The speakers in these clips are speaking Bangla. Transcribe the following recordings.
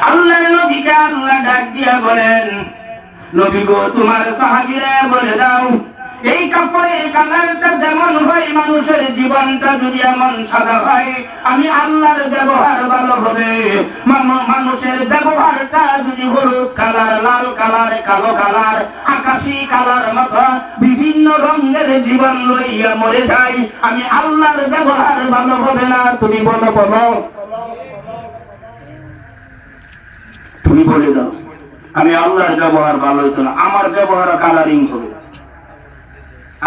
আল্লাহর নবীকে আল্লাহ ডাক দিয়া বলেন, নবী গো তোমার সাহাবীরা বলে দাও এই কাপড়ের কালারটা যেমন হয় মানুষের জীবনটা যদি এমন সাদা হয়, আমি আল্লাহর ব্যবহার ভালো হবে। মানুষের ব্যবহারটা যদি হলুদ কালার, লাল কালার, কালো কালার, আকাশি কালার মতো বিভিন্ন রঙের জীবন লইয়া মরে যায়, আমি আল্লাহর ব্যবহার ভালো হবে না। তুমি বলো বলো, তুমি বলে দাও আমি আল্লাহর ব্যবহার ভালো হইতো না, আমার ব্যবহার কালারিং হবে,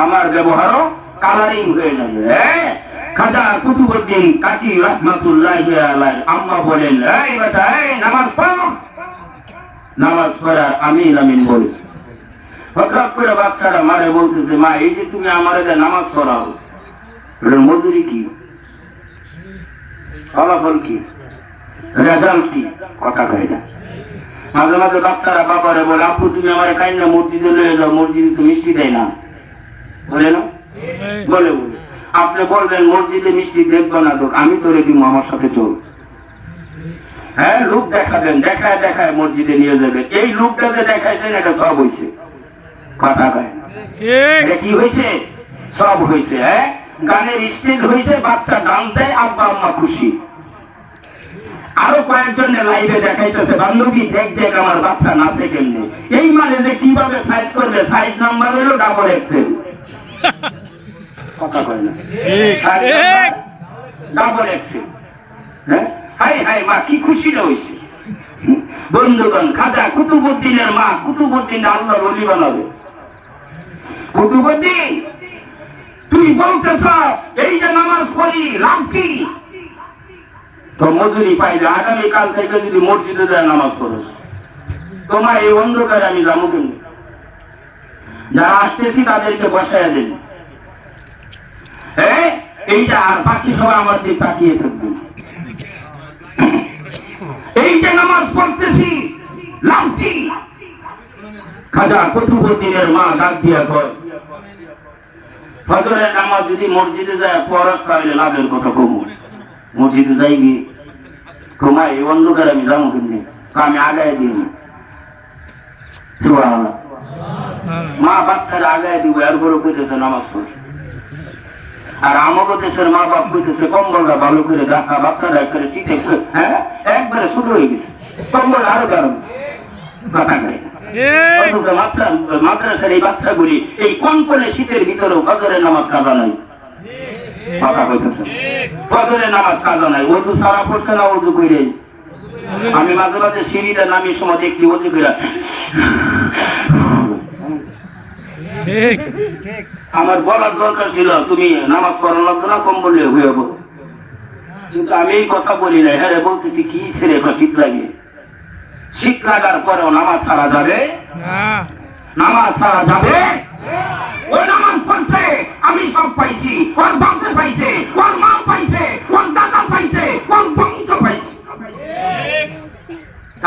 আমার ব্যবহারও কালারিং হয়ে যাবে। খাজা কুতুবউদ্দিন কাকি রাহমাতুল্লাহি আলাইহি আম্মা বলেন, এই বাচ্চা এই নামাজ পড়ো, নামাজ পড়ার আমিন আমিন বলে হঠাৎ করে বাচ্চারা মারে বলতেছে, মা এই যে তুমি আমার নামাজ পড়াও, এটার মজুরি কি, ফলাফল কি, রেজাল্ট কি? কথা কয় না। মাঝে মাঝে বাচ্চারা বাবারে বলে, আপু তুমি আমার কাইন্না মসজিদে লয়ে যাও, মসজিদে তো মিষ্টি দেয় না, বলে না? বলে বলে আপনি বলবেন মসজিদে মিষ্টি দেখবো না, তো আমি তোরে দিব, আমার সাথে চল। হ্যাঁ, লোক দেখাবেন, দেখায় দেখায় মসজিদে নিয়ে যাবেন। এই লোকটা যে দেখাইছেন এটা সব হয়েছে, কথা কয় না। এটা কি হয়েছে? সব হয়েছে। হ্যাঁ, গানের স্টেজ হয়েছে, বাচ্চা ডান্স দেয়, আব্বা আম্মা খুশি। আরো কয়েকজন লাইভে দেখাইতেছে, বান্ধবী দেখ দেখ আমার বাচ্চা নাচে কেমনে। এই মানে যে কিভাবে সাইজ করবে, সাইজ নাম্বার হলো ডাবল এক্সেল। কথা কয় না, ডাবল এক্সেল। হ্যাঁ, হাই হাই মা কি খুশি হয়েছে। বন্ধুগণ, খাজা কুতুবউদ্দিনের মা, কুতুবউদ্দিন আল্লাহর ওলি বানাবে। কুতুবউদ্দিন তুই বলতেছ এই যে নামাজ পড়ি লাভ কি? তো মজুরি পাইলে আগামীকাল থেকে যদি মসজিদে যায় নামাজ পড়োস, তোমার এই অন্ধকারে আমি যাবো কেমনি? যারা আসতেছি তাদেরকে বসাইয়া দেন। হ্যাঁ, এইটা আর বাকি সবাই আমার দিকে তাকিয়ে থাকবে। এই যে নামাজ পড়তেছি লাভ কি? খাজা কুতুবউদ্দিনের মা ডাক দিয়া কয়, ফজরের নামাজ যদি মসজিদে যায় পড়াস তাহলে লাভের কথা কম। মসজিদে যাইবি, তোমার এই অন্ধকার আমি যাবো কেমনি? আমি আগায় দিই মা, বাচ্চারা আগায় দিব, এরপরে কইতেছে নামাজ পড়। আর আমাকে দেশের মা বাপ কইতেছে কম্বলটা ভালো করে দেখা, বাচ্চারা একবারে শীতে, হ্যাঁ একবারে শুরু হয়ে গেছে, কম্বল আরো কারণ কথা কয় না। মাদ্রাসার এই বাচ্চাগুলি এই কনকনে শীতের ভিতরেও ফজরের নামাজ কাজা নাই, কথা কইতেছে ফজরের নামাজ কাজা নাই। ওযু সারা পড়ছে না, ওযু কইরে। আমি মাঝে মাঝে সিঁড়িতে নামি সময় দেখছি ওযু কইরা। আমার বলার দরকার ছিল তুমি নামাজ পড়া লাগবে না, কম বললে হয়ে যাবো, কিন্তু আমি এই কথা বলি না। হ্যাঁ বলতেছি কি ছেড়ে শীত লাগে, শীত লাগার পরেও নামাজ ছাড়া যাবে? নামাজ ছাড়া যাবে? ওই নামাজ পড়ছে, আমি সব পাইছি, ওর বাপে পাইছে, ওর মা পাইছে, ওর দাদা পাইছে, ওর বংশ পাইছে।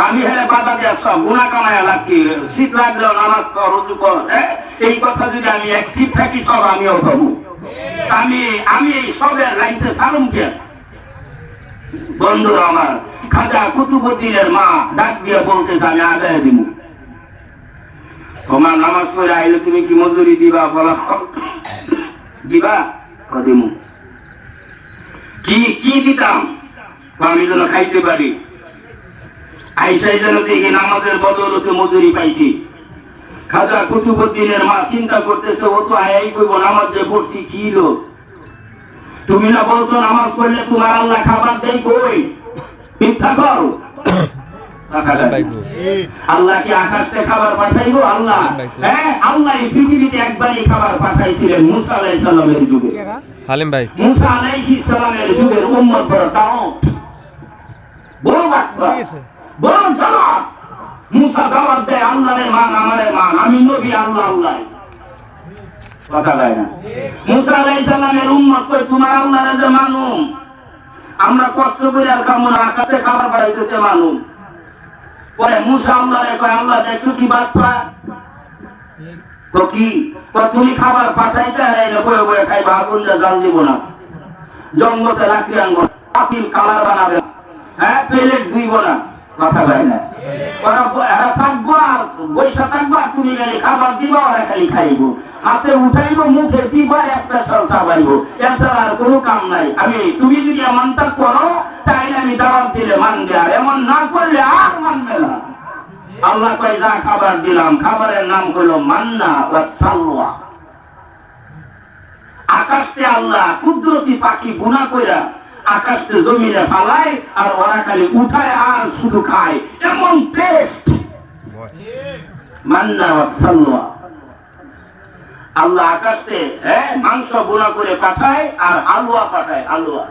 আমি হ্যাঁ বাধা দেওয়া সব গুণা কামায়া লাগছি, শীত লাগলেও নামাজ পড়, রুজু কর। এই কথা যদি আমি অ্যাক্টিভ থাকি সব আমিও পাবো। আমি এই সবের লাইনটা সারুম কেন? বন্ধুরা আমার, খাজা কুতুবউদ্দিনের মা ডাক দিয়ে বলতেছে, আমি আদায় দিব। তোমার নামাজ পড়ে আইলে তুমি কি মজুরি দিবা? বলা দিবা, কদিম কি কি দিতাম আমি যেন খাইতে পারি। আইসাই যেন দেখি নামাজের বদলতে মজুরি পাইছি। খাজা কুতুবউদ্দিনের মা চিন্তা করতেছে, ও তো আয়াই কইব নামাজ যে পড়ছি কি লোক, তুমি না বলছো নামাজ পড়লে তোমার আল্লাহ খাবার দেয়, কই মিথ্যা করো। আল্লাহ কি আকাশ থেকে খাবার পাঠাইবো? আল্লাহ, হ্যাঁ আল্লাহ এই পৃথিবীতে একবারই খাবার পাঠাইছিলেন মুসা আলাইহিস সালামের যুগে। হালিম ভাই, মুসা আলাইহিস সালামের যুগের উম্মত বড় দাওয়াত, বড় বাক্কা, বড় জামাত। মুসা দাওয়াত দেয়, আল্লাহরে মান, আমারে মান, আমি নবী, আল্লাহ আল্লাহ। কথা কয় না। মুসা আলাইহিস সালামের উম্মত কই, তোমার আল্লাহরে যে মানুম, আমরা কষ্ট করে আর কামনা আকাশে খাবার পাঠাইতে মানুম। পরে মুসা আল্লাহরে কয়, আল্লাহ দেখছো কি বাদ পা? তো কি তুমি খাবার পাঠাইতে হারাইলে বয়ে বয়ে খাইবা, আগুন জাল দিব না, জঙ্গতে লাকড়ি আনবো, পাতিল কালার বানাবে, হ্যাঁ প্লেট ধুইব না, কথা হয় না। ওরা থাকবো আর বৈশা থাকবো, আর তুমি খালি খাবার দিবা, ওরা খালি খাইব, হাতে উঠাইব, মুখে দিব, স্পেশাল চাবাইব, এছাড়া আর কোনো কাম নাই। তুমি যদি এমনটা করো তাইলে আমি দাওয়াত দিলে মানবে, আর এমন না করলে আর মানবে না। আল্লাহ কয় যা খাবার দিলাম, খাবারের নাম হলো মান্না ওয়া সালওয়া। আকাশে আল্লাহ কুদরতি পাখি গুনাহ কইরা আকাশে জমিনে ফালায়, আর ওরা খালি উঠায় আর শুধু খায়, এমন টেস্ট মান্না ওয়া সালওয়া। আল্লাহ আকাশে মাংস গুনাহ করে পাঠায় আর আলুয়া পাঠায়, আলুয়া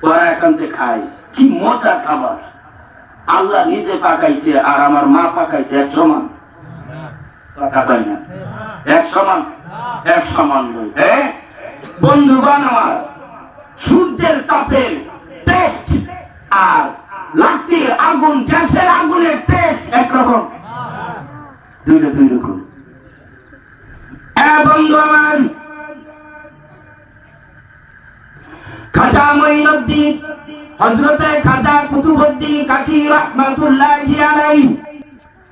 ওরা এখান থেকে খায়। কি মজা খাবার! আল্লাহ নিজে পাকাইছে আর আমার মা পাকাইছে, এক সমান? কথা কয় না, এক সমান? এক সমান নয়। বন্ধুগণ আমার, সূর্যের তাপের টেস্ট আর লাঠির আগুন, গ্যাসের আগুনের টেস্ট একরকম? দুইটা দুই রকম। বন্ধু আমার, খাজা মঈনুদ্দিন, হযরতে খাজা কুতুবউদ্দিন কাকি রাহমাতুল্লাহি আলাইহি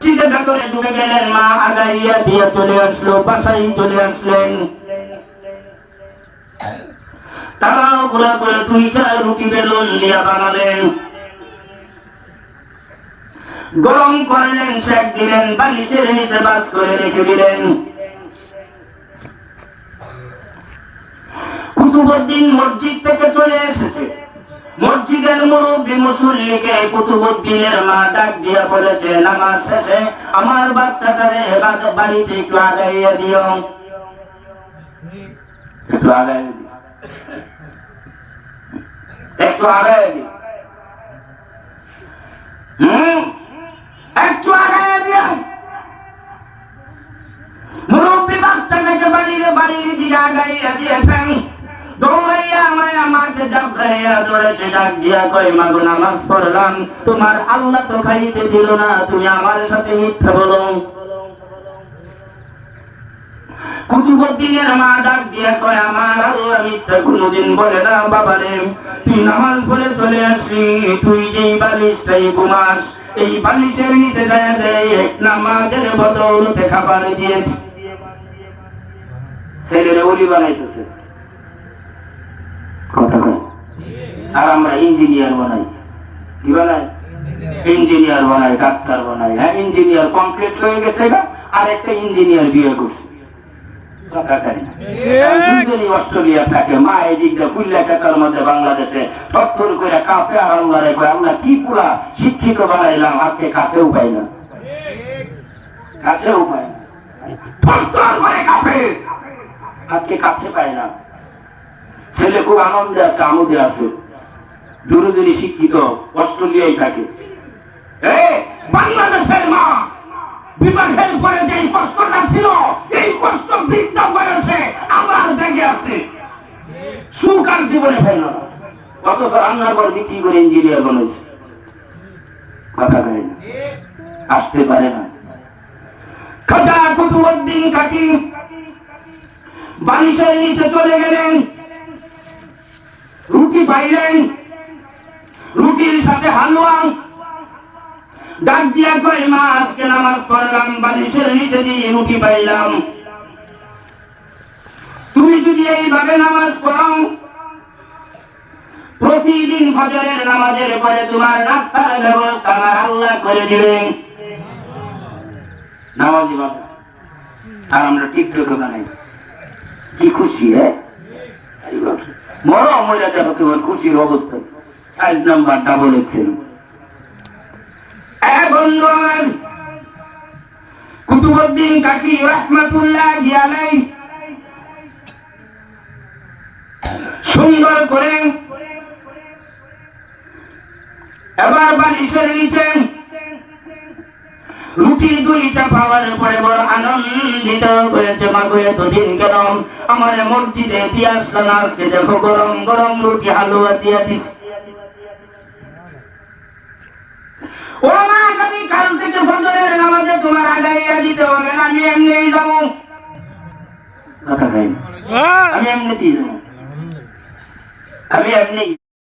চিন্তা করে ঢুকে গেলেন। মা আগাইয়া দিয়ে চলে আসলো, বাসায় চলে আসলেন। তারাও ঘোরা করে 2টা রুটি বেলুন দিয়া বানালেন, গরম করলেন, সেক দিলেন, বালিশের নিচে বাস করে রেখে দিলেন। কুতুবউদ্দিন মসজিদ থেকে চলে এসেছে। মসজিদের মুরব্বী মুসল্লিকে কুতুবউদ্দিনের মা ডাক দিয়া বলেছে, নামাজ শেষে আমার বাচ্চাটারে বাড়িতে একটু আগাইয়া দিও, একটু আগাইয়া দিও, একটু আগাইয়া দিও, একটু আগাইয়া দিও। মুরব্বী বাচ্চাটাকে বাড়ির দিকে আগাইয়া দিয়েছেন। দৌড়াইয়া আমায় আমাকে জাবরাইয়া ধরেছে, ডাক দিয়া কয়, মাগো নামাজ পড়লাম, তোমার আল্লাহ তো খাইতে দিল না, তুমি আমার সাথে মিথ্যা বলো। কুতুবউদ্দিনের মা ডাক দিয়া কয়, আমার আল্লাহ মিথ্যা কোনোদিন বলে না বাবারে, তুই নামাজ পড়ে চলে আসলি, তুই যেই বালিশটাই ঘুমাস, এই বালিশের নিচে দেয় নামাজের বদৌলতে খাবার দিয়েছে। ছেলেরা ওলি বানাইতেছে, কথা কয়। আর আমরা ইঞ্জিনিয়ার বানাই, কি বানাই? ইঞ্জিনিয়ার বানাই, ডাক্তার বানাই। হ্যাঁ, ইঞ্জিনিয়ার কমপ্লিট হয়ে গেছে না, আর একটা ইঞ্জিনিয়ার বিয়ে করছে, কথা কয়। দুজনই অস্ট্রেলিয়া থাকে, মা এদিক দিয়ে কুল্লা কাতার মধ্যে বাংলাদেশে থরথর করে কাঁপে, আর আল্লাহ রে কয়, আল্লাহ কি পুরা শিক্ষিত বানাইলাম, আজকে কাছেও পাই না, কাছেও পাই না, থরথর করে কাঁপে, আজকে কাছে পাই না। ছেলে খুব আনন্দে আছে, আমোদে আছে, দূরে শিক্ষিত, অস্ট্রেলিয়ায় থাকে। বাংলাদেশের মা বিবাহের পরে যে কষ্টটা ছিল, এই কষ্ট বৃদ্ধ বয়সে আবার বেগে আছে, সুখ আর জীবনে পাইল না, অথচ রান্নাঘর বিক্রি করে ইঞ্জিনিয়ার বানাইছে, কথা কয় না, আসতে পারে না। খাজা কুতুবউদ্দিন কাকি বালিশের নিচে চলে গেলেন, রুটি পাইলেন, রুটির সাথে হালুয়া। ডাক দিয়া কয়, মা আজকে নামাজ পড়লাম, বালিশের নিচে দিয়ে রুটি পাইলাম, তুমি যদি এইভাবে নামাজ পড়াও, প্রতিদিন ফজরের নামাজের পরে তোমার নাস্তার ব্যবস্থা আমার আল্লাহ করে দিবেন। নামাজি বাবা, আর আমরা টিকটক বানাই, কি খুশি! মরো মহিলা দেখো তোমার খুশির অবস্থা, 5 নাম্বার ডাবল এক্সেল। কুতুবউদ্দিন কাকি রাহমাতুল্লাহি আলাইহি সুন্দর করে এবার বালিশের নিচে রুটি 2টা পাওয়ার পরে বড় আনন্দিত হয়েছে। মাগো এতদিন কেন আমার মসজিদে দিয়ে আসলো না, আজকে দেখো গরম গরম রুটি হালুয়া দিয়ে দিস। ও মা, আমি কাল থেকে ফজরের নামাজে তোমার আগাইয়া দিতে হবে না, আমি এমনিই যাবো, আমি এমনিতেই যাবো, আমি এমনি